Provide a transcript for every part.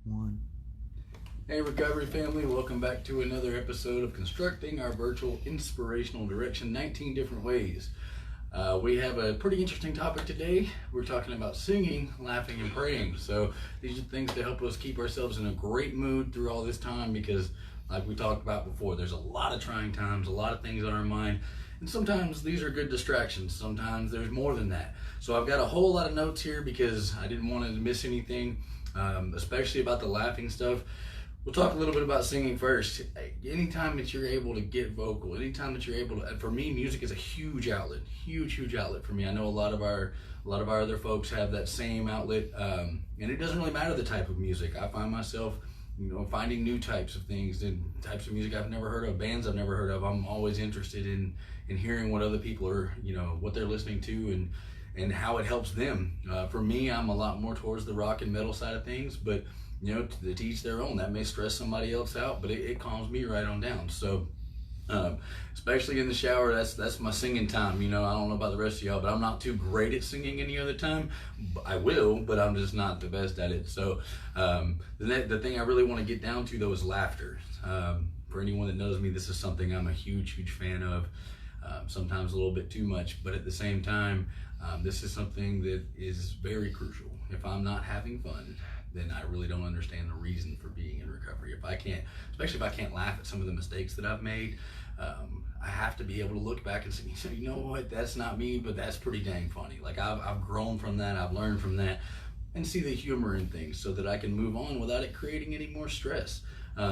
One. Hey recovery family, welcome back to another episode of Constructing Our Virtual Inspirational Direction, 19 different ways. We have a pretty interesting topic today. We're talking about singing, laughing, and praying. So these are things to help us keep ourselves in a great mood through all this time because like we talked about before, there's a lot of trying times, a lot of things on our mind. And sometimes these are good distractions. Sometimes there's more than that. So I've got a whole lot of notes here because I didn't want to miss anything, especially about the laughing stuff. We'll talk a little bit about singing first. Anytime that you're able to get vocal, anytime that you're able to, for me, music is a huge outlet, huge outlet for me. I know a lot of our other folks have that same outlet, and it doesn't really matter the type of music. I find myself, finding new types of things and types of music I've never heard of, bands I've never heard of. I'm always interested in hearing what other people are, what they're listening to and how it helps them. For me, I'm a lot more towards the rock and metal side of things, but to each their own. That may stress somebody else out, but it calms me right on down. So, especially in the shower, that's my singing time. I don't know about the rest of y'all, but I'm not too great at singing any other time. I will, but I'm just not the best at it. So, the thing I really want to get down to though is laughter. For anyone that knows me, this is something I'm a huge fan of. Sometimes a little bit too much, but at the same time, this is something that is very crucial. If I'm not having fun, then I really don't understand the reason for being in recovery. Especially if I can't laugh at some of the mistakes that I've made, I have to be able to look back and say, you know what, that's not me, but that's pretty dang funny. Like I've grown from that, I've learned from that, and see the humor in things so that I can move on without it creating any more stress.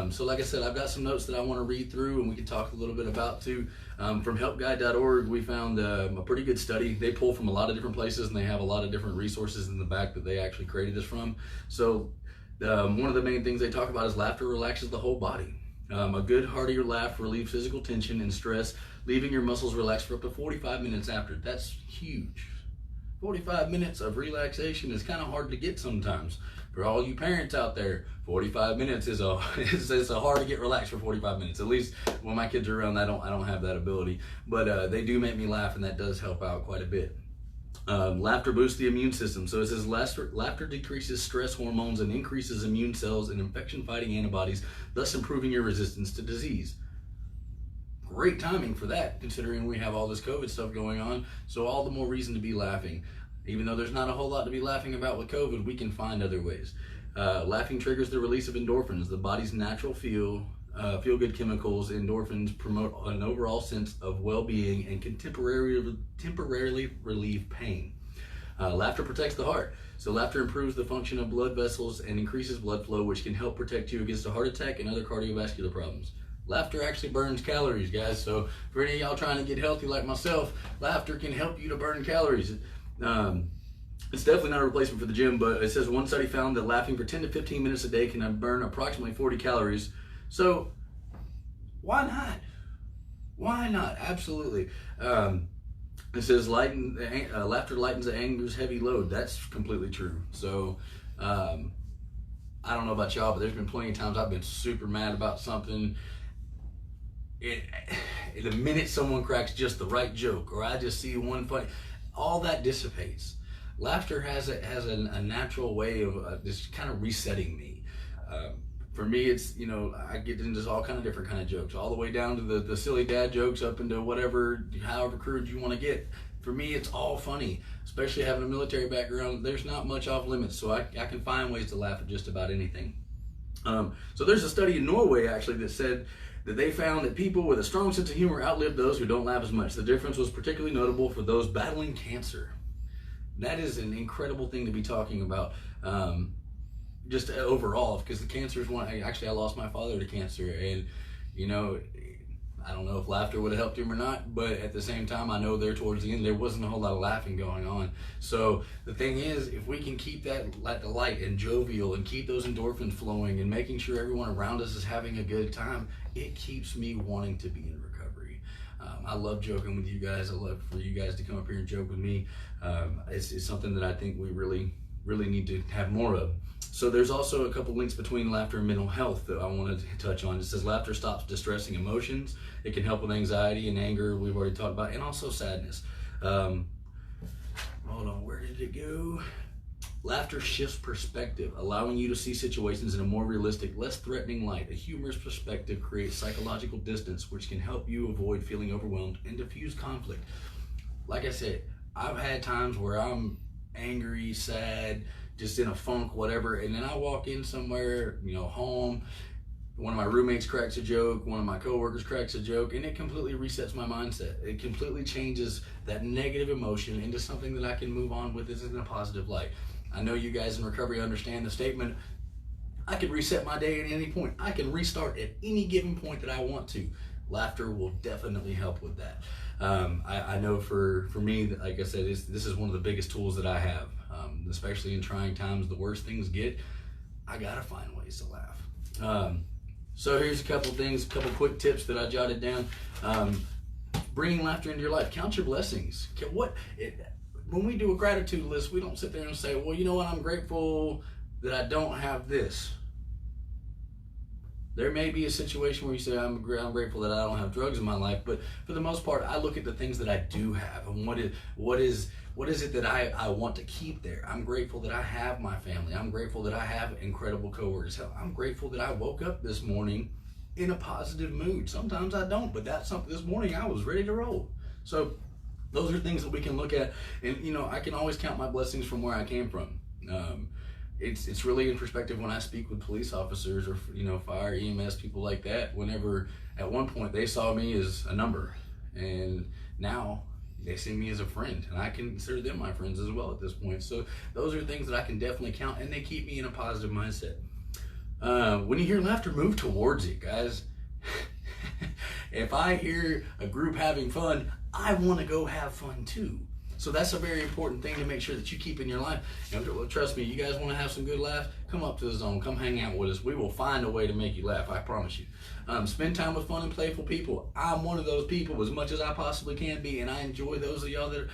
So like I said, I've got some notes that I want to read through and we can talk a little bit about too. From helpguide.org, we found a pretty good study. They pull from a lot of different places and they have a lot of different resources in the back that they actually created this from. So one of the main things they talk about is laughter relaxes the whole body. A good heartier laugh relieves physical tension and stress, leaving your muscles relaxed for up to 45 minutes after. That's huge. 45 minutes of relaxation is kind of hard to get sometimes. For all you parents out there, 45 minutes is hard to get relaxed for 45 minutes. At least when my kids are around, I don't have that ability. But they do make me laugh, and that does help out quite a bit. Laughter boosts the immune system. So it says laughter decreases stress hormones and increases immune cells and infection-fighting antibodies, thus improving your resistance to disease. Great timing for that, considering we have all this COVID stuff going on. So all the more reason to be laughing. Even though there's not a whole lot to be laughing about with COVID, we can find other ways. Laughing triggers the release of endorphins, the body's natural feel-good chemicals. Endorphins promote an overall sense of well-being and can temporarily relieve pain. Laughter protects the heart. So laughter improves the function of blood vessels and increases blood flow, which can help protect you against a heart attack and other cardiovascular problems. Laughter actually burns calories, guys. So for any of y'all trying to get healthy like myself, laughter can help you to burn calories. It's definitely not a replacement for the gym, but it says one study found that laughing for 10 to 15 minutes a day can burn approximately 40 calories. So why not? Why not? Absolutely. It says laughter lightens the anger's heavy load. That's completely true. So I don't know about y'all, but there's been plenty of times I've been super mad about something. The minute someone cracks just the right joke, or I just see one funny, all that dissipates. Laughter has a natural way of just kind of resetting me. For me, it's, I get into all kind of different kind of jokes, all the way down to the silly dad jokes up into however crude you want to get. For me, it's all funny, especially having a military background. There's not much off limits, so I can find ways to laugh at just about anything. So there's a study in Norway actually that said that they found that people with a strong sense of humor outlive those who don't laugh as much. The difference was particularly notable for those battling cancer. That is an incredible thing to be talking about, just overall, because the cancer is one. Actually, I lost my father to cancer, and I don't know if laughter would have helped him or not, but at the same time, I know there towards the end, there wasn't a whole lot of laughing going on. So the thing is, if we can keep that light and jovial and keep those endorphins flowing and making sure everyone around us is having a good time, it keeps me wanting to be in recovery. I love joking with you guys. I love for you guys to come up here and joke with me. It's something that I think we really need to have more of. So there's also a couple links between laughter and mental health that I wanted to touch on. It says laughter stops distressing emotions. It can help with anxiety and anger, we've already talked about, and also sadness. Hold on, where did it go? Laughter shifts perspective, allowing you to see situations in a more realistic, less threatening light. A humorous perspective creates psychological distance, which can help you avoid feeling overwhelmed and diffuse conflict. Like I said, I've had times where I'm angry, sad, just in a funk, whatever, and then I walk in somewhere, home, one of my roommates cracks a joke, one of my coworkers cracks a joke, and it completely resets my mindset. It completely changes that negative emotion into something that I can move on with in a positive light. I know you guys in recovery understand the statement, I can reset my day at any point. I can restart at any given point that I want to. Laughter will definitely help with that. I know for me, like I said, this is one of the biggest tools that I have, especially in trying times, the worse things get, I gotta find ways to laugh. So here's a couple quick tips that I jotted down. Bringing laughter into your life. Count your blessings. When we do a gratitude list, we don't sit there and say, well, you know what, I'm grateful that I don't have this. There may be a situation where you say, I'm grateful that I don't have drugs in my life, but for the most part, I look at the things that I do have and what is it that I want to keep there. I'm grateful that I have my family. I'm grateful that I have incredible coworkers. I'm grateful that I woke up this morning in a positive mood. Sometimes I don't, but this morning I was ready to roll. So those are things that we can look at, and I can always count my blessings from where I came from. It's really in perspective when I speak with police officers or fire, EMS, people like that. Whenever at one point they saw me as a number, and now they see me as a friend, and I consider them my friends as well at this point. So those are things that I can definitely count, and they keep me in a positive mindset. When you hear laughter, move towards it, guys. If I hear a group having fun, I want to go have fun too. So that's a very important thing to make sure that you keep in your life. Trust me, you guys want to have some good laughs, come up to the zone, come hang out with us. We will find a way to make you laugh, I promise you. Spend time with fun and playful people. I'm one of those people as much as I possibly can be, and I enjoy those of y'all that,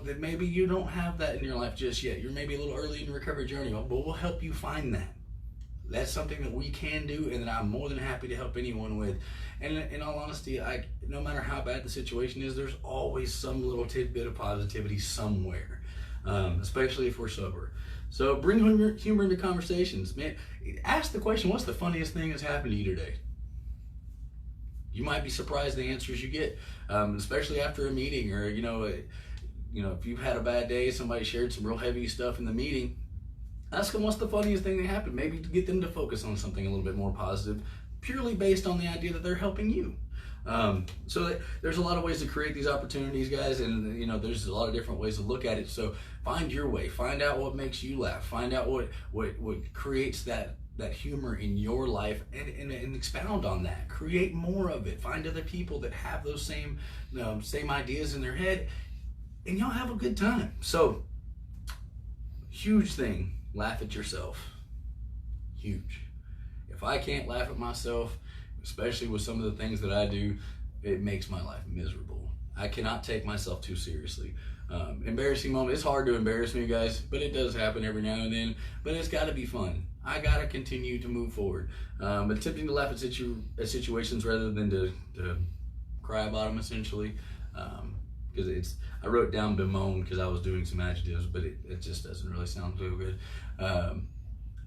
that maybe you don't have that in your life just yet. You're maybe a little early in your recovery journey, but we'll help you find that. That's something that we can do, and that I'm more than happy to help anyone with. And in all honesty, no matter how bad the situation is, there's always some little tidbit of positivity somewhere, especially if we're sober. So bring humor into conversations. Man, ask the question, what's the funniest thing that's happened to you today? You might be surprised the answers you get, especially after a meeting, or if you've had a bad day, somebody shared some real heavy stuff in the meeting. Ask them what's the funniest thing that happened. Maybe to get them to focus on something a little bit more positive, purely based on the idea that they're helping you. So there's a lot of ways to create these opportunities, guys, and there's a lot of different ways to look at it. So find your way. Find out what makes you laugh. Find out what creates that humor in your life, and expound on that. Create more of it. Find other people that have those same ideas in their head, and y'all have a good time. So huge thing. Laugh at yourself. Huge. If I can't laugh at myself, especially with some of the things that I do, it makes my life miserable. I cannot take myself too seriously. Embarrassing moment. It's hard to embarrass me, guys, but it does happen every now and then. But it's got to be fun. I got to continue to move forward. Attempting to laugh at situations rather than to cry about them, essentially. Because I wrote down bemoan because I was doing some adjectives, but it just doesn't really sound too good.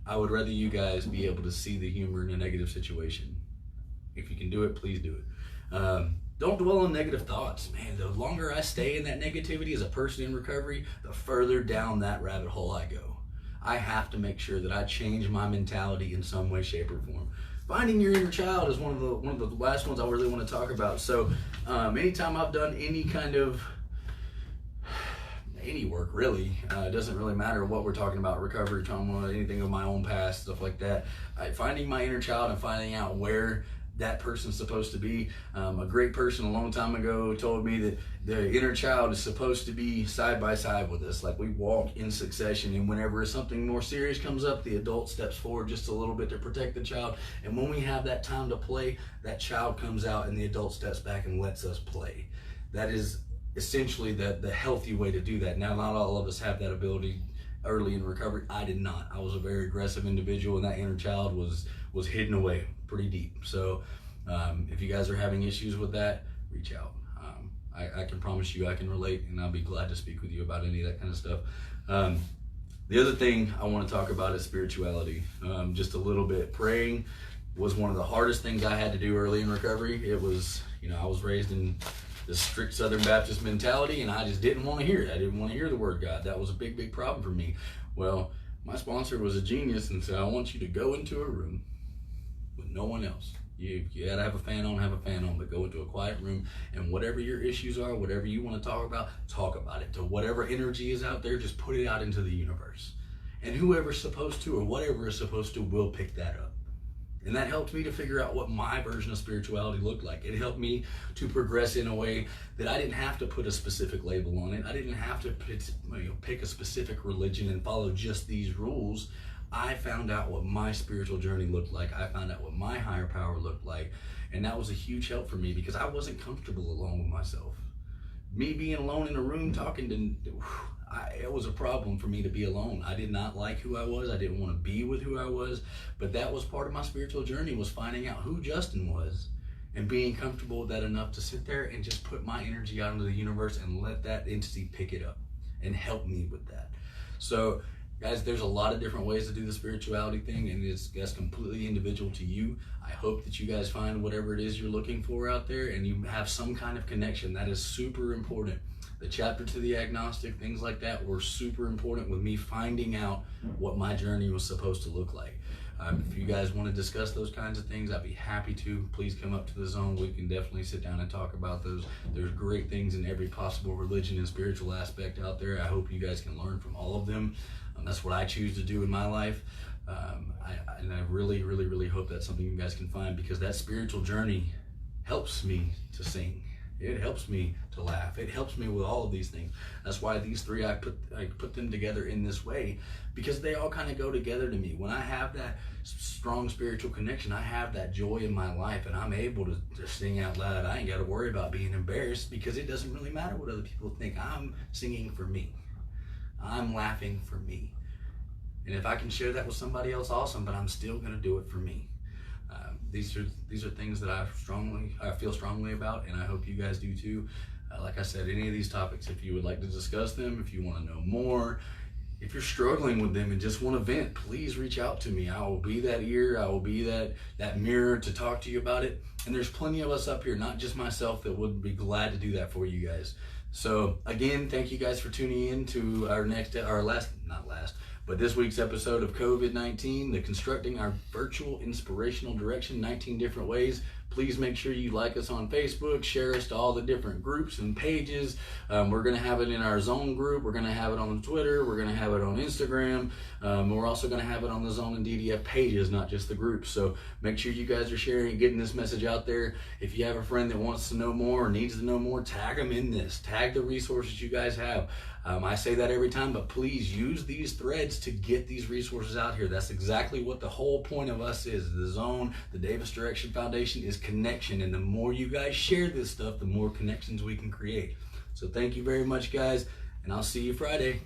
I would rather you guys be able to see the humor in a negative situation. If you can do it, please do it. Don't dwell on negative thoughts. Man, the longer I stay in that negativity as a person in recovery, the further down that rabbit hole I go. I have to make sure that I change my mentality in some way, shape, or form. Finding your inner child is one of the last ones I really want to talk about. So anytime I've done any kind of any work, really, it doesn't really matter what we're talking about, recovery, trauma, anything of my own past, stuff like that. Finding my inner child and finding out where that person's supposed to be. A great person a long time ago told me that the inner child is supposed to be side by side with us, like we walk in succession, and whenever something more serious comes up, the adult steps forward just a little bit to protect the child, and when we have that time to play, that child comes out and the adult steps back and lets us play. That is essentially the healthy way to do that. Now, not all of us have that ability early in recovery. I did not. I was a very aggressive individual, and that inner child was hidden away pretty deep. So if you guys are having issues with that, reach out. I can promise you I can relate, and I'll be glad to speak with you about any of that kind of stuff. The other thing I want to talk about is spirituality. Just a little bit. Praying was one of the hardest things I had to do early in recovery. It was, I was raised in this strict Southern Baptist mentality, and I just didn't want to hear it. I didn't want to hear the word God. That was a big, big problem for me. Well, my sponsor was a genius and said, I want you to go into a room with no one else. You gotta have a fan on, but go into a quiet room, and whatever your issues are, whatever you want to talk about it. To whatever energy is out there, just put it out into the universe. And whoever's supposed to or whatever is supposed to will pick that up. And that helped me to figure out what my version of spirituality looked like. It helped me to progress in a way that I didn't have to put a specific label on it. I didn't have to pick a specific religion and follow just these rules. I found out what my spiritual journey looked like. I found out what my higher power looked like. And that was a huge help for me because I wasn't comfortable alone with myself. Me being alone in a room talking to, it was a problem for me to be alone. I did not like who I was. I didn't want to be with who I was. But that was part of my spiritual journey, was finding out who Justin was and being comfortable with that enough to sit there and just put my energy out into the universe and let that entity pick it up and help me with that. So, guys, there's a lot of different ways to do the spirituality thing, and that's completely individual to you. I hope that you guys find whatever it is you're looking for out there and you have some kind of connection. That is super important. The chapter to the agnostic, things like that, were super important with me finding out what my journey was supposed to look like. If you guys want to discuss those kinds of things, I'd be happy to. Please come up to the zone. We can definitely sit down and talk about those. There's great things in every possible religion and spiritual aspect out there. I hope you guys can learn from all of them. That's what I choose to do in my life. And I really, really, really hope that's something you guys can find, because that spiritual journey helps me to sing. It helps me to laugh. It helps me with all of these things. That's why these three, I put them together in this way, because they all kind of go together to me. When I have that strong spiritual connection, I have that joy in my life, and I'm able to sing out loud. I ain't got to worry about being embarrassed, because it doesn't really matter what other people think. I'm singing for me. I'm laughing for me. And if I can share that with somebody else, awesome, but I'm still going to do it for me. These are things that I feel strongly about, and I hope you guys do too. Like I said, any of these topics, if you would like to discuss them, if you want to know more, if you're struggling with them and just want to vent, please reach out to me. I will be that ear. I will be that mirror to talk to you about it. And there's plenty of us up here, not just myself, that would be glad to do that for you guys. So again, thank you guys for tuning in to this week's episode of COVID-19, the Constructing Our Virtual Inspirational Direction, 19 different ways. Please make sure you like us on Facebook, share us to all the different groups and pages. We're going to have it in our Zone group. We're going to have it on Twitter. We're going to have it on Instagram. We're also going to have it on the Zone and DDF pages, not just the groups. So make sure you guys are sharing and getting this message out there. If you have a friend that wants to know more or needs to know more, tag them in this. Tag the resources you guys have. I say that every time, but please use these threads to get these resources out here. That's exactly what the whole point of us is. The Zone, the Davis Direction Foundation, is connection. And the more you guys share this stuff, the more connections we can create. So thank you very much, guys, and I'll see you Friday.